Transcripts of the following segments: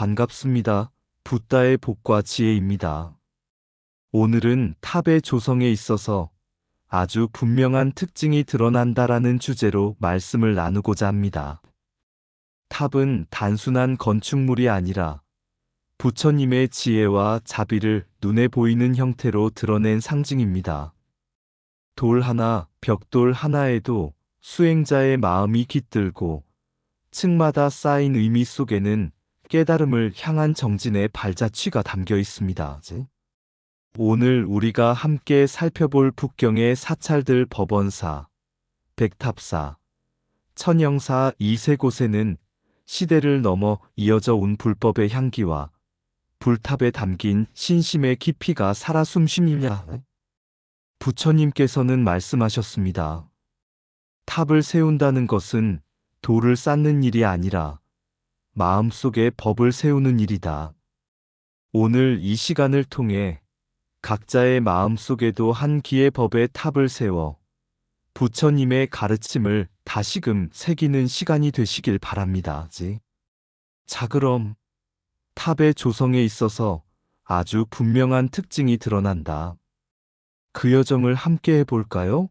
반갑습니다. 붓다의 복과 지혜입니다. 오늘은 탑의 조성에 있어서 아주 분명한 특징이 드러난다라는 주제로 말씀을 나누고자 합니다. 탑은 단순한 건축물이 아니라 부처님의 지혜와 자비를 눈에 보이는 형태로 드러낸 상징입니다. 돌 하나, 벽돌 하나에도 수행자의 마음이 깃들고 층마다 쌓인 의미 속에는 깨달음을 향한 정진의 발자취가 담겨 있습니다. 오늘 우리가 함께 살펴볼 북경의 사찰들 법원사, 백탑사, 천영사 이 세 곳에는 시대를 넘어 이어져 온 불법의 향기와 불탑에 담긴 신심의 깊이가 살아 숨쉽니다. 부처님께서는 말씀하셨습니다. 탑을 세운다는 것은 돌을 쌓는 일이 아니라 마음속에 법을 세우는 일이다. 오늘 이 시간을 통해 각자의 마음속에도 한 기의 법의 탑을 세워 부처님의 가르침을 다시금 새기는 시간이 되시길 바랍니다. 자, 그럼 탑의 조성에 있어서 아주 분명한 특징이 드러난다. 그 여정을 함께 해볼까요?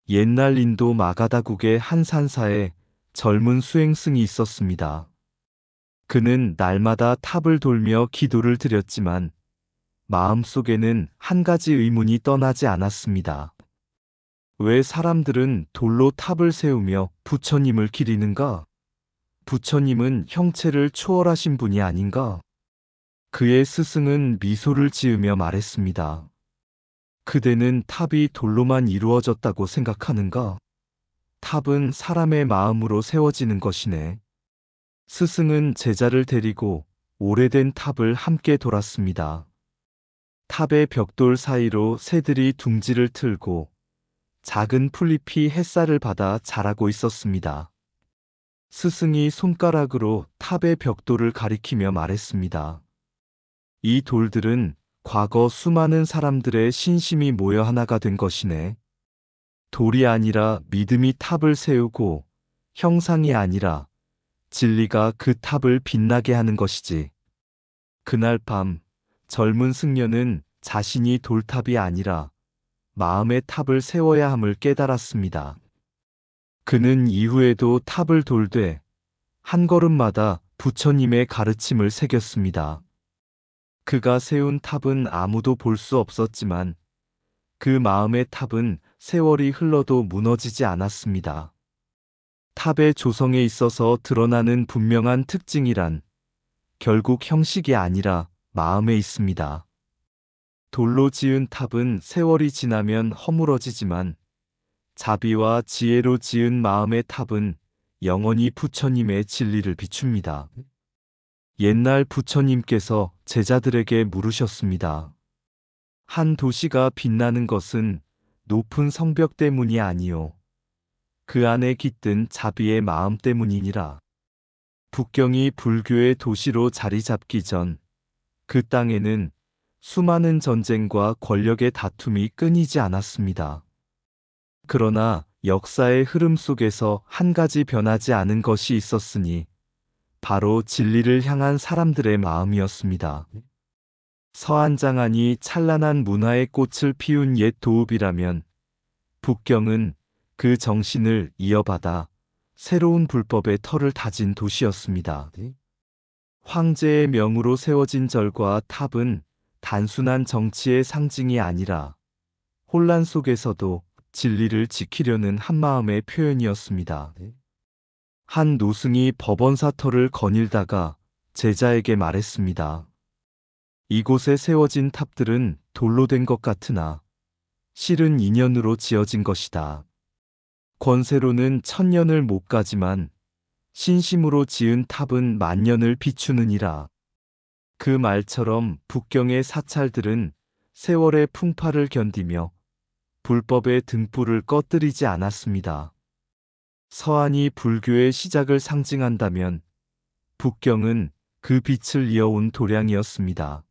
옛날 인도 마가다국의 한 산사에 젊은 수행승이 있었습니다. 그는 날마다 탑을 돌며 기도를 드렸지만 마음속에는 한 가지 의문이 떠나지 않았습니다. 왜 사람들은 돌로 탑을 세우며 부처님을 기리는가? 부처님은 형체를 초월하신 분이 아닌가? 그의 스승은 미소를 지으며 말했습니다. 그대는 탑이 돌로만 이루어졌다고 생각하는가? 탑은 사람의 마음으로 세워지는 것이네. 스승은 제자를 데리고 오래된 탑을 함께 돌았습니다. 탑의 벽돌 사이로 새들이 둥지를 틀고 작은 풀잎이 햇살을 받아 자라고 있었습니다. 스승이 손가락으로 탑의 벽돌을 가리키며 말했습니다. 이 돌들은 과거 수많은 사람들의 신심이 모여 하나가 된 것이네. 돌이 아니라 믿음이 탑을 세우고 형상이 아니라 진리가 그 탑을 빛나게 하는 것이지. 그날 밤 젊은 승려는 자신이 돌탑이 아니라 마음의 탑을 세워야 함을 깨달았습니다. 그는 이후에도 탑을 돌되 한 걸음마다 부처님의 가르침을 새겼습니다. 그가 세운 탑은 아무도 볼 수 없었지만 그 마음의 탑은 세월이 흘러도 무너지지 않았습니다. 탑의 조성에 있어서 드러나는 분명한 특징이란 결국 형식이 아니라 마음에 있습니다. 돌로 지은 탑은 세월이 지나면 허물어지지만 자비와 지혜로 지은 마음의 탑은 영원히 부처님의 진리를 비춥니다. 옛날 부처님께서 제자들에게 물으셨습니다. 한 도시가 빛나는 것은 높은 성벽 때문이 아니요 그 안에 깃든 자비의 마음 때문이니라. 북경이 불교의 도시로 자리 잡기 전 그 땅에는 수많은 전쟁과 권력의 다툼이 끊이지 않았습니다. 그러나 역사의 흐름 속에서 한 가지 변하지 않은 것이 있었으니 바로 진리를 향한 사람들의 마음이었습니다. 서한장안이 찬란한 문화의 꽃을 피운 옛 도읍이라면 북경은 그 정신을 이어받아 새로운 불법의 터를 다진 도시였습니다. 황제의 명으로 세워진 절과 탑은 단순한 정치의 상징이 아니라 혼란 속에서도 진리를 지키려는 한마음의 표현이었습니다. 한 노승이 법원사터를 거닐다가 제자에게 말했습니다. 이곳에 세워진 탑들은 돌로 된 것 같으나 실은 인연으로 지어진 것이다. 권세로는 천년을 못 가지만 신심으로 지은 탑은 만년을 비추느니라. 그 말처럼 북경의 사찰들은 세월의 풍파를 견디며 불법의 등불을 꺼뜨리지 않았습니다. 서한이 불교의 시작을 상징한다면 북경은 그 빛을 이어온 도량이었습니다.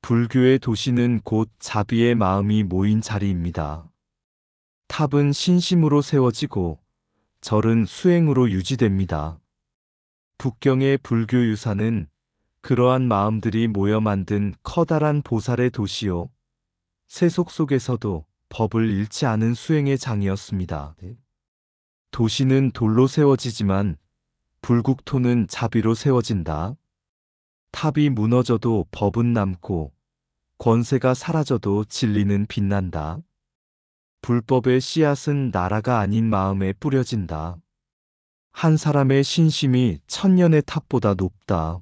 불교의 도시는 곧 자비의 마음이 모인 자리입니다. 탑은 신심으로 세워지고 절은 수행으로 유지됩니다. 북경의 불교 유산은 그러한 마음들이 모여 만든 커다란 보살의 도시요. 세속 속에서도 법을 잃지 않은 수행의 장이었습니다. 도시는 돌로 세워지지만 불국토는 자비로 세워진다. 탑이 무너져도 법은 남고 권세가 사라져도 진리는 빛난다. 불법의 씨앗은 나라가 아닌 마음에 뿌려진다. 한 사람의 신심이 천년의 탑보다 높다.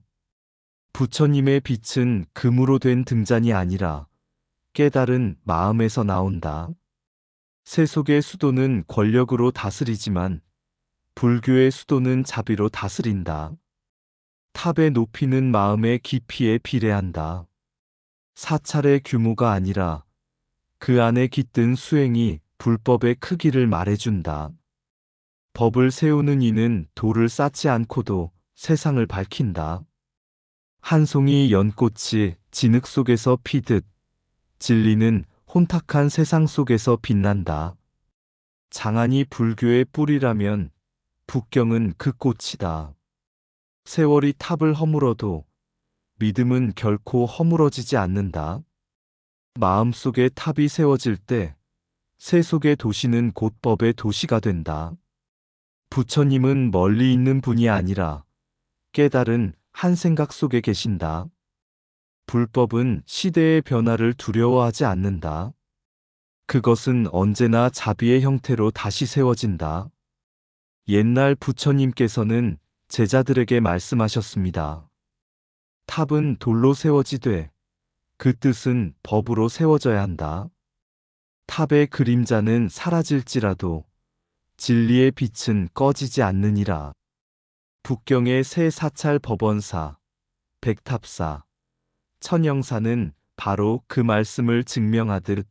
부처님의 빛은 금으로 된 등잔이 아니라 깨달은 마음에서 나온다. 세속의 수도는 권력으로 다스리지만 불교의 수도는 자비로 다스린다. 탑의 높이는 마음의 깊이에 비례한다. 사찰의 규모가 아니라 그 안에 깃든 수행이 불법의 크기를 말해준다. 법을 세우는 이는 돌을 쌓지 않고도 세상을 밝힌다. 한 송이 연꽃이 진흙 속에서 피듯 진리는 혼탁한 세상 속에서 빛난다. 장안이 불교의 뿌리라면 북경은 그 꽃이다. 세월이 탑을 허물어도 믿음은 결코 허물어지지 않는다. 마음속에 탑이 세워질 때 세속의 도시는 곧 법의 도시가 된다. 부처님은 멀리 있는 분이 아니라 깨달은 한 생각 속에 계신다. 불법은 시대의 변화를 두려워하지 않는다. 그것은 언제나 자비의 형태로 다시 세워진다. 옛날 부처님께서는 제자들에게 말씀하셨습니다. 탑은 돌로 세워지되 그 뜻은 법으로 세워져야 한다. 탑의 그림자는 사라질지라도 진리의 빛은 꺼지지 않느니라. 북경의 새 사찰 법원사, 백탑사, 천영사는 바로 그 말씀을 증명하듯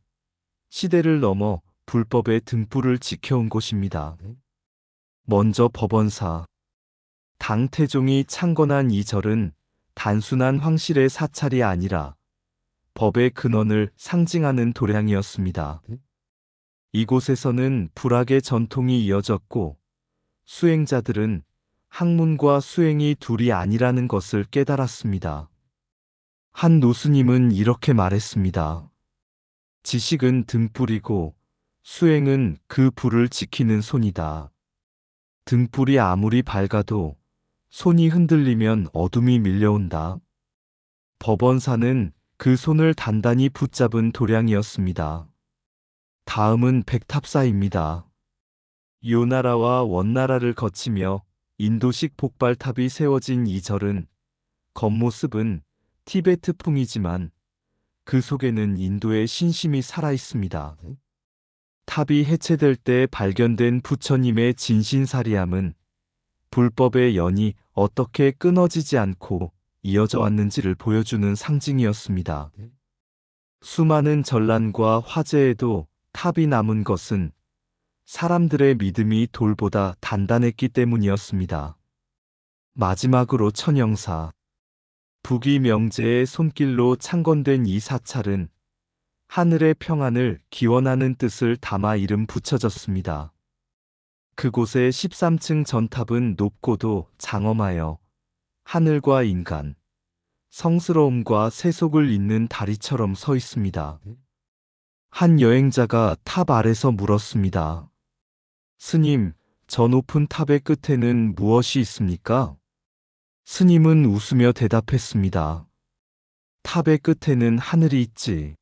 시대를 넘어 불법의 등불을 지켜온 곳입니다. 먼저 법원사. 당태종이 창건한 이 절은 단순한 황실의 사찰이 아니라 법의 근원을 상징하는 도량이었습니다. 이곳에서는 불학의 전통이 이어졌고 수행자들은 학문과 수행이 둘이 아니라는 것을 깨달았습니다. 한 노스님은 이렇게 말했습니다. 지식은 등불이고 수행은 그 불을 지키는 손이다. 등불이 아무리 밝아도 손이 흔들리면 어둠이 밀려온다. 법원사는 그 손을 단단히 붙잡은 도량이었습니다. 다음은 백탑사입니다. 요나라와 원나라를 거치며 인도식 복발탑이 세워진 이 절은 겉모습은 티베트풍이지만 그 속에는 인도의 신심이 살아 있습니다. 탑이 해체될 때 발견된 부처님의 진신사리함은 불법의 연이 어떻게 끊어지지 않고 이어져 왔는지를 보여주는 상징이었습니다. 수많은 전란과 화재에도 탑이 남은 것은 사람들의 믿음이 돌보다 단단했기 때문이었습니다. 마지막으로 천영사. 북이 명제의 손길로 창건된 이 사찰은 하늘의 평안을 기원하는 뜻을 담아 이름 붙여졌습니다. 그곳의 13층 전탑은 높고도 장엄하여 하늘과 인간, 성스러움과 세속을 잇는 다리처럼 서 있습니다. 한 여행자가 탑 아래서 물었습니다. 스님, 저 높은 탑의 끝에는 무엇이 있습니까? 스님은 웃으며 대답했습니다. 탑의 끝에는 하늘이 있지.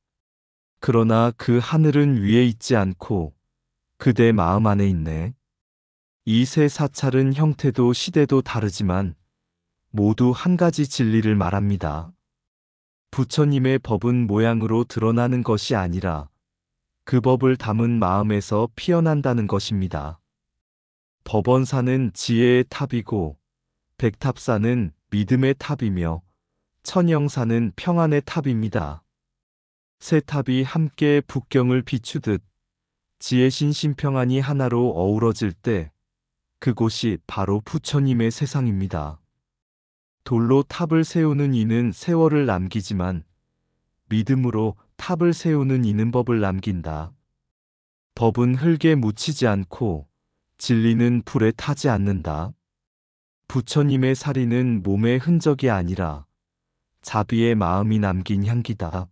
그러나 그 하늘은 위에 있지 않고 그대 마음 안에 있네. 이 세 사찰은 형태도 시대도 다르지만 모두 한 가지 진리를 말합니다. 부처님의 법은 모양으로 드러나는 것이 아니라 그 법을 담은 마음에서 피어난다는 것입니다. 법원사는 지혜의 탑이고 백탑사는 믿음의 탑이며 천영사는 평안의 탑입니다. 세 탑이 함께 북경을 비추듯 지혜신 심평안이 하나로 어우러질 때 그곳이 바로 부처님의 세상입니다. 돌로 탑을 세우는 이는 세월을 남기지만 믿음으로 탑을 세우는 이는 법을 남긴다. 법은 흙에 묻히지 않고 진리는 불에 타지 않는다. 부처님의 사리는 몸의 흔적이 아니라 자비의 마음이 남긴 향기다.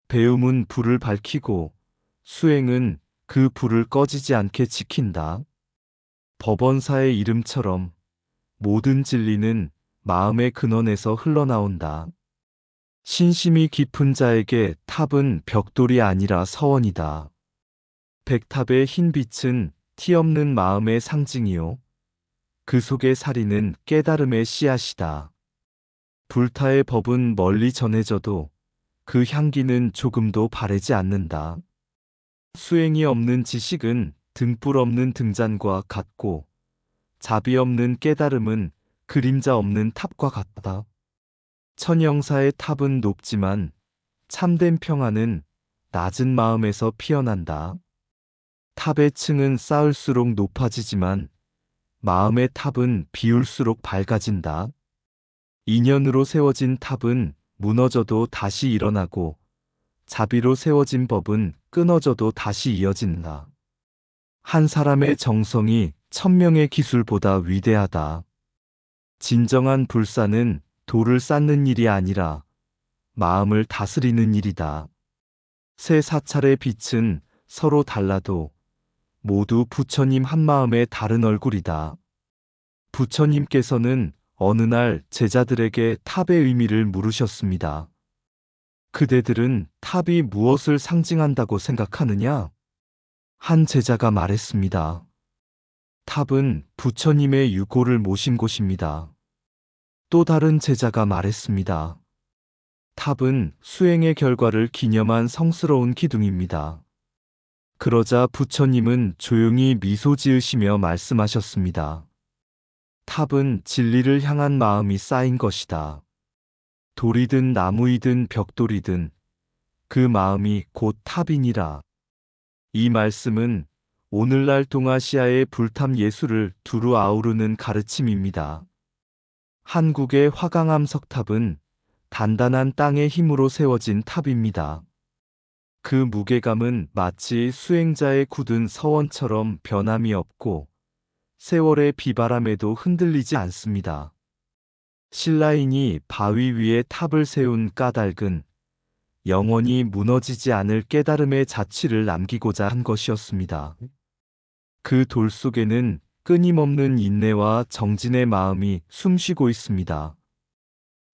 배움은 불을 밝히고 수행은 그 불을 꺼지지 않게 지킨다. 법원사의 이름처럼 모든 진리는 마음의 근원에서 흘러나온다. 신심이 깊은 자에게 탑은 벽돌이 아니라 서원이다. 백탑의 흰 빛은 티 없는 마음의 상징이요. 그 속의 사리는 깨달음의 씨앗이다. 불타의 법은 멀리 전해져도 그 향기는 조금도 바래지 않는다. 수행이 없는 지식은 등불 없는 등잔과 같고 자비 없는 깨달음은 그림자 없는 탑과 같다. 천영사의 탑은 높지만 참된 평화는 낮은 마음에서 피어난다. 탑의 층은 쌓을수록 높아지지만 마음의 탑은 비울수록 밝아진다. 인연으로 세워진 탑은 무너져도 다시 일어나고 자비로 세워진 법은 끊어져도 다시 이어진다. 한 사람의 정성이 1000명의 기술보다 위대하다. 진정한 불사는 돌을 쌓는 일이 아니라 마음을 다스리는 일이다. 새 사찰의 빛은 서로 달라도 모두 부처님 한마음의 다른 얼굴이다. 부처님께서는 어느 날 제자들에게 탑의 의미를 물으셨습니다. 그대들은 탑이 무엇을 상징한다고 생각하느냐? 한 제자가 말했습니다. 탑은 부처님의 유고를 모신 곳입니다. 또 다른 제자가 말했습니다. 탑은 수행의 결과를 기념한 성스러운 기둥입니다. 그러자 부처님은 조용히 미소 지으시며 말씀하셨습니다. 탑은 진리를 향한 마음이 쌓인 것이다. 돌이든 나무이든 벽돌이든 그 마음이 곧 탑이니라. 이 말씀은 오늘날 동아시아의 불탑 예술을 두루 아우르는 가르침입니다. 한국의 화강암 석탑은 단단한 땅의 힘으로 세워진 탑입니다. 그 무게감은 마치 수행자의 굳은 서원처럼 변함이 없고 세월의 비바람에도 흔들리지 않습니다. 신라인이 바위 위에 탑을 세운 까닭은 영원히 무너지지 않을 깨달음의 자취를 남기고자 한 것이었습니다. 그 돌 속에는 끊임없는 인내와 정진의 마음이 숨쉬고 있습니다.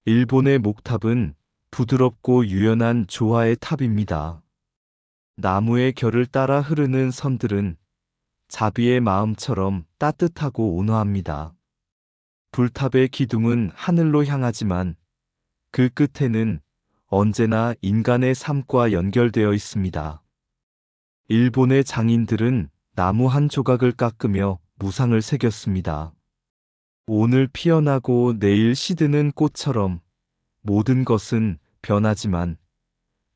일본의 목탑은 부드럽고 유연한 조화의 탑입니다. 나무의 결을 따라 흐르는 선들은 자비의 마음처럼 따뜻하고 온화합니다. 불탑의 기둥은 하늘로 향하지만 그 끝에는 언제나 인간의 삶과 연결되어 있습니다. 일본의 장인들은 나무 한 조각을 깎으며 무상을 새겼습니다. 오늘 피어나고 내일 시드는 꽃처럼 모든 것은 변하지만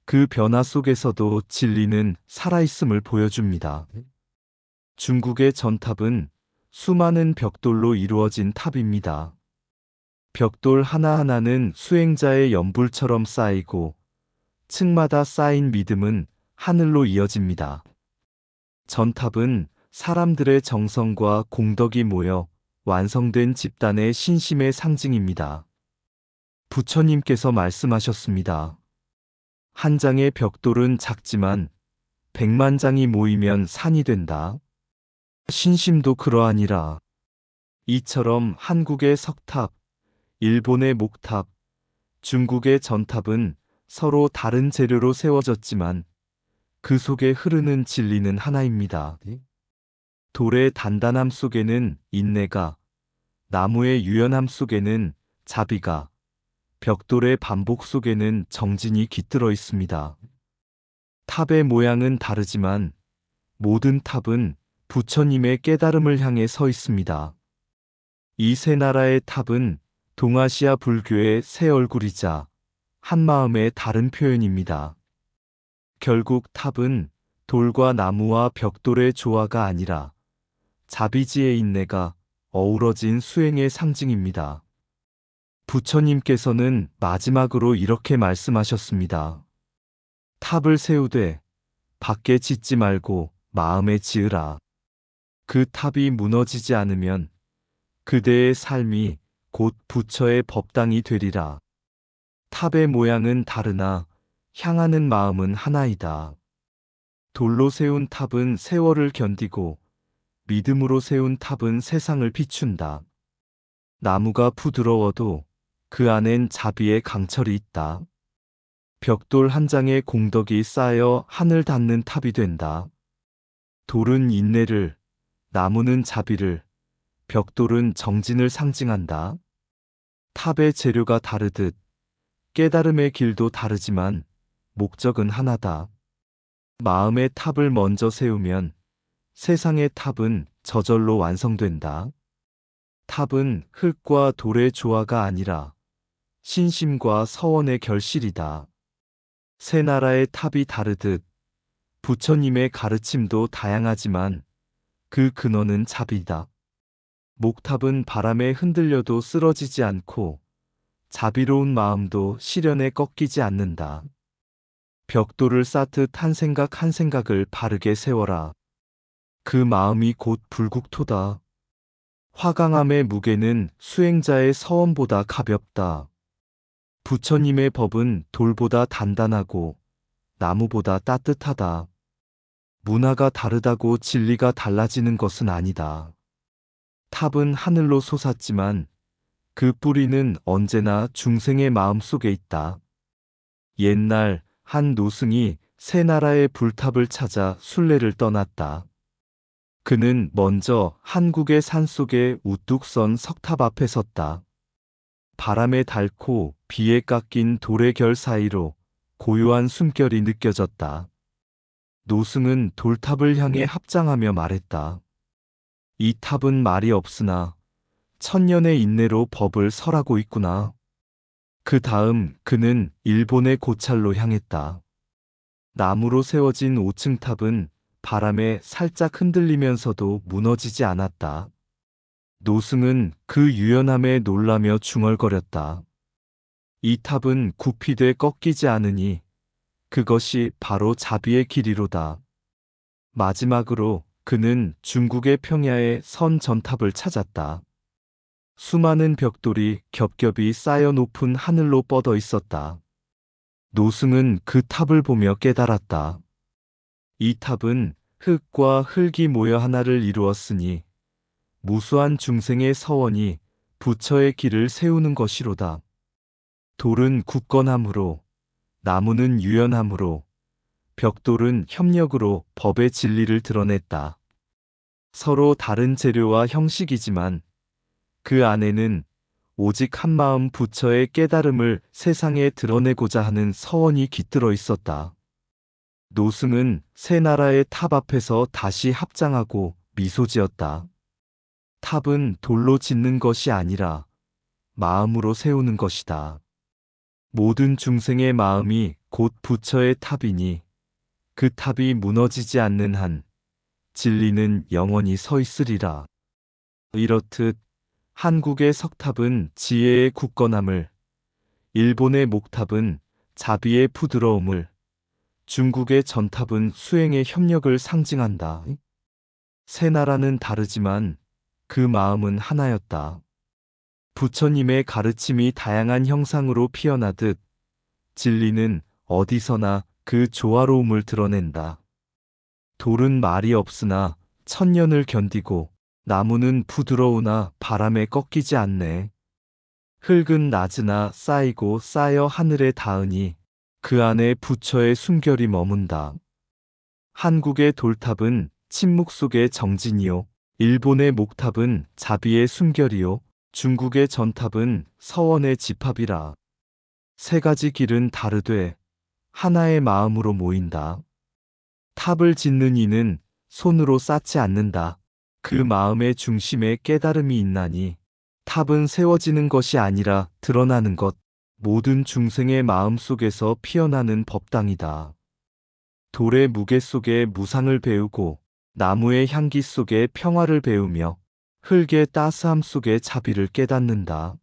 그 변화 속에서도 진리는 살아있음을 보여줍니다. 중국의 전탑은 수많은 벽돌로 이루어진 탑입니다. 벽돌 하나하나는 수행자의 연불처럼 쌓이고 층마다 쌓인 믿음은 하늘로 이어집니다. 전탑은 사람들의 정성과 공덕이 모여 완성된 집단의 신심의 상징입니다. 부처님께서 말씀하셨습니다. 한 장의 벽돌은 작지만 100만 장이 모이면 산이 된다. 신심도 그러하니라. 이처럼 한국의 석탑, 일본의 목탑, 중국의 전탑은 서로 다른 재료로 세워졌지만 그 속에 흐르는 진리는 하나입니다. 돌의 단단함 속에는 인내가, 나무의 유연함 속에는 자비가, 벽돌의 반복 속에는 정진이 깃들어 있습니다. 탑의 모양은 다르지만 모든 탑은 부처님의 깨달음을 향해 서 있습니다. 이 세 나라의 탑은 동아시아 불교의 새 얼굴이자 한마음의 다른 표현입니다. 결국 탑은 돌과 나무와 벽돌의 조화가 아니라 자비지의 인내가 어우러진 수행의 상징입니다. 부처님께서는 마지막으로 이렇게 말씀하셨습니다. 탑을 세우되 밖에 짓지 말고 마음에 지으라. 그 탑이 무너지지 않으면 그대의 삶이 곧 부처의 법당이 되리라. 탑의 모양은 다르나 향하는 마음은 하나이다. 돌로 세운 탑은 세월을 견디고 믿음으로 세운 탑은 세상을 비춘다. 나무가 부드러워도 그 안엔 자비의 강철이 있다. 벽돌 한 장에 공덕이 쌓여 하늘 닿는 탑이 된다. 돌은 인내를, 나무는 자비를, 벽돌은 정진을 상징한다. 탑의 재료가 다르듯 깨달음의 길도 다르지만 목적은 하나다. 마음의 탑을 먼저 세우면 세상의 탑은 저절로 완성된다. 탑은 흙과 돌의 조화가 아니라 신심과 서원의 결실이다. 세 나라의 탑이 다르듯 부처님의 가르침도 다양하지만 그 근원은 자비다. 목탑은 바람에 흔들려도 쓰러지지 않고 자비로운 마음도 시련에 꺾이지 않는다. 벽돌을 쌓듯 한 생각 한 생각을 바르게 세워라. 그 마음이 곧 불국토다. 화강암의 무게는 수행자의 서원보다 가볍다. 부처님의 법은 돌보다 단단하고 나무보다 따뜻하다. 문화가 다르다고 진리가 달라지는 것은 아니다. 탑은 하늘로 솟았지만 그 뿌리는 언제나 중생의 마음 속에 있다. 옛날 한 노승이 새 나라의 불탑을 찾아 순례를 떠났다. 그는 먼저 한국의 산속에 우뚝 선 석탑 앞에 섰다. 바람에 닳고 비에 깎인 돌의 결 사이로 고요한 숨결이 느껴졌다. 노승은 돌탑을 향해 합장하며 말했다. 이 탑은 말이 없으나 천년의 인내로 법을 설하고 있구나. 그 다음 그는 일본의 고찰로 향했다. 나무로 세워진 5층 탑은 바람에 살짝 흔들리면서도 무너지지 않았다. 노승은 그 유연함에 놀라며 중얼거렸다. 이 탑은 굽히되 꺾이지 않으니 그것이 바로 자비의 길이로다. 마지막으로 그는 중국의 평야에 선 전탑을 찾았다. 수많은 벽돌이 겹겹이 쌓여 높은 하늘로 뻗어 있었다. 노승은 그 탑을 보며 깨달았다. 이 탑은 흙과 흙이 모여 하나를 이루었으니 무수한 중생의 서원이 부처의 길을 세우는 것이로다. 돌은 굳건함으로, 나무는 유연함으로, 벽돌은 협력으로 법의 진리를 드러냈다. 서로 다른 재료와 형식이지만 그 안에는 오직 한마음 부처의 깨달음을 세상에 드러내고자 하는 서원이 깃들어 있었다. 노승은 새 나라의 탑 앞에서 다시 합장하고 미소 지었다. 탑은 돌로 짓는 것이 아니라 마음으로 세우는 것이다. 모든 중생의 마음이 곧 부처의 탑이니 그 탑이 무너지지 않는 한 진리는 영원히 서 있으리라. 이렇듯 한국의 석탑은 지혜의 굳건함을, 일본의 목탑은 자비의 부드러움을, 중국의 전탑은 수행의 협력을 상징한다. 세 나라는 다르지만 그 마음은 하나였다. 부처님의 가르침이 다양한 형상으로 피어나듯 진리는 어디서나 그 조화로움을 드러낸다. 돌은 말이 없으나 천년을 견디고 나무는 부드러우나 바람에 꺾이지 않네. 흙은 낮으나 쌓이고 쌓여 하늘에 닿으니 그 안에 부처의 숨결이 머문다. 한국의 돌탑은 침묵 속의 정진이요. 일본의 목탑은 자비의 숨결이요. 중국의 전탑은 서원의 집합이라. 세 가지 길은 다르되 하나의 마음으로 모인다. 탑을 짓는 이는 손으로 쌓지 않는다. 그 마음의 중심에 깨달음이 있나니 탑은 세워지는 것이 아니라 드러나는 것, 모든 중생의 마음 속에서 피어나는 법당이다. 돌의 무게 속에 무상을 배우고 나무의 향기 속에 평화를 배우며 흙의 따스함 속에 자비를 깨닫는다.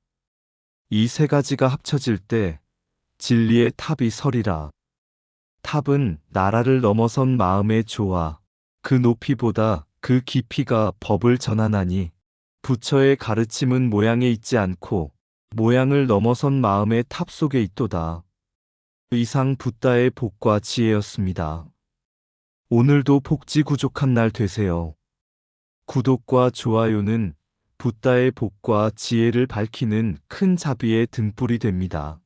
이 세 가지가 합쳐질 때 진리의 탑이 서리라. 탑은 나라를 넘어선 마음의 조화, 그 높이보다 그 깊이가 법을 전하나니 부처의 가르침은 모양에 있지 않고 모양을 넘어선 마음의 탑 속에 있도다. 이상 붓다의 복과 지혜였습니다. 오늘도 복지구족한 날 되세요. 구독과 좋아요는 붓다의 복과 지혜를 밝히는 큰 자비의 등불이 됩니다.